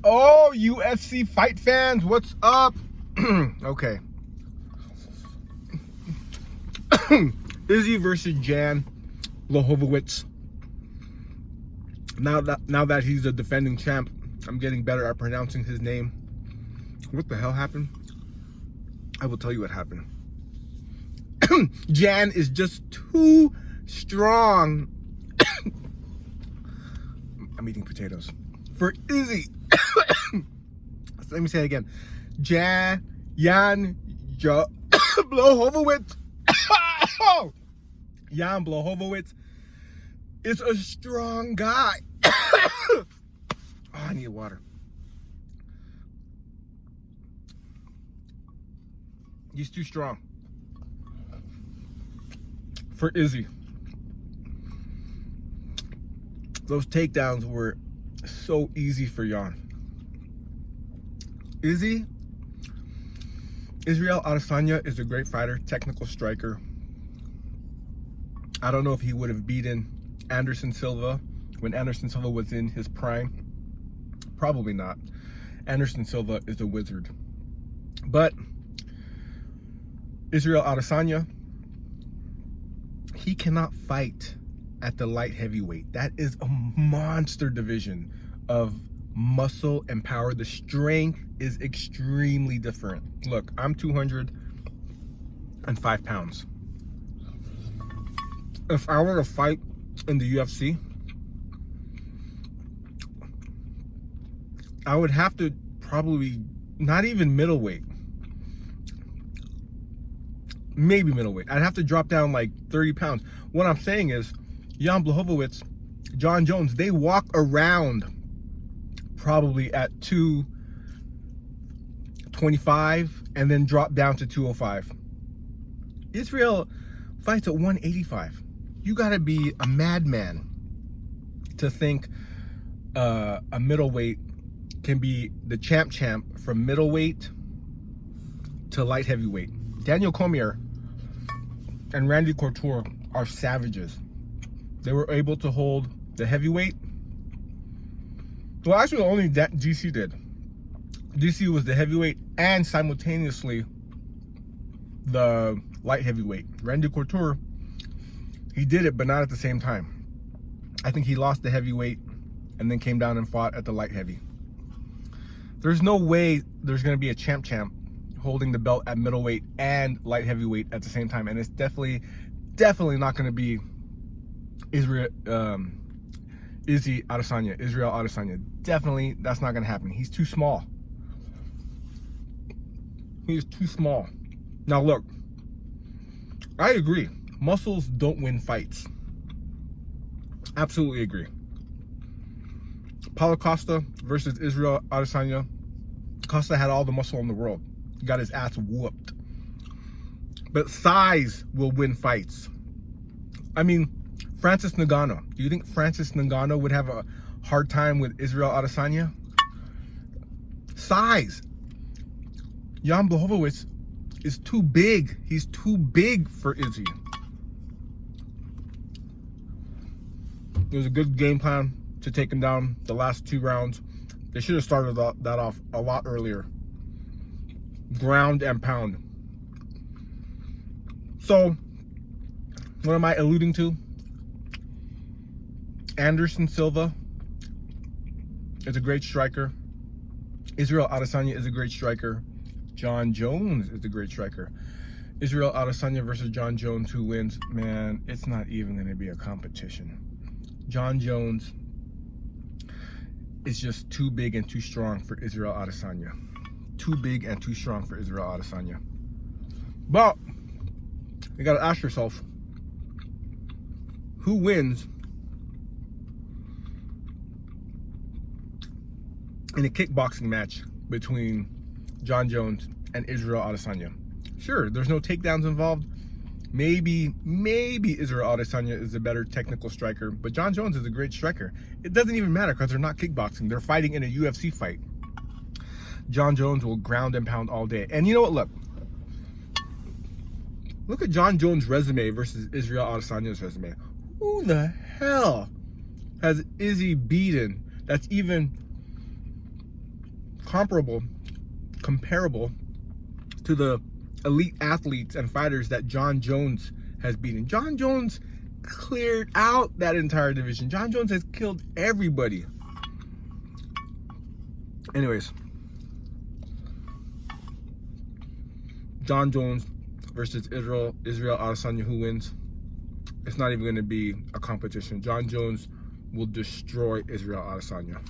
Oh, UFC fight fans, what's up? Okay. Izzy versus Jan Blachowicz. Now that he's a defending champ, I'm getting better at pronouncing his name. What the hell happened? I will tell you what happened. Jan is just too strong. I'm eating potatoes. For Izzy. So let me say it again. Jan Blachowicz. Jan Blachowicz is a strong guy. Oh, I need water. He's too strong for Izzy. Those takedowns were so easy for Jan. Israel Adesanya is a great fighter, technical striker. I don't know if he would have beaten Anderson Silva when Anderson Silva was in his prime. Probably not. Anderson Silva is a wizard. But Israel Adesanya, he cannot fight at the light heavyweight. That is a monster division of muscle and power. The strength is extremely different. Look, I'm 205 pounds. If I were to fight in the UFC, I would have to probably not even middleweight. Maybe middleweight. I'd have to drop down like 30 pounds. What I'm saying is, Jan Blachowicz, Jon Jones, they walk around probably at 225 and then drop down to 205. Israel fights at 185. You gotta be a madman to think a middleweight can be the champ from middleweight to light heavyweight. Daniel Cormier and Randy Couture are savages. They were able to hold the heavyweight. Well, actually, only that DC did. DC was the heavyweight and simultaneously the light heavyweight. Randy Couture, he did it, but not at the same time. I think he lost the heavyweight and then came down and fought at the light heavy. There's no way there's going to be a champ holding the belt at middleweight and light heavyweight at the same time, and it's definitely not going to be Izzy Adesanya, Israel Adesanya. Definitely, that's not going to happen. He's too small. He's too small. Now look, I agree. Muscles don't win fights. Absolutely agree. Paulo Costa versus Israel Adesanya. Costa had all the muscle in the world. He got his ass whooped. But size will win fights. I mean, Francis Ngannou. Do you think Francis Ngannou would have a hard time with Israel Adesanya? Size. Jan Blachowicz is too big. He's too big for Izzy. It was a good game plan to take him down the last 2 rounds. They should have started that off a lot earlier. Ground and pound. So, what am I alluding to? Anderson Silva is a great striker. Israel Adesanya is a great striker. Jon Jones is a great striker. Israel Adesanya versus Jon Jones, who wins? Man, it's not even going to be a competition. Jon Jones is just too big and too strong for Israel Adesanya. Too big and too strong for Israel Adesanya. But you got to ask yourself, who wins in a kickboxing match between Jon Jones and Israel Adesanya? Sure, there's no takedowns involved. Maybe Israel Adesanya is a better technical striker, but Jon Jones is a great striker. It doesn't even matter because they're not kickboxing. They're fighting in a UFC fight. Jon Jones will ground and pound all day. And you know what? Look at Jon Jones' resume versus Israel Adesanya's resume. Who the hell has Izzy beaten that's even comparable to the elite athletes and fighters that Jon Jones has beaten. Jon Jones cleared out that entire division. Jon Jones has killed everybody. Anyways, Jon Jones versus Israel Adesanya, who wins? It's not even going to be a competition. Jon Jones will destroy Israel Adesanya.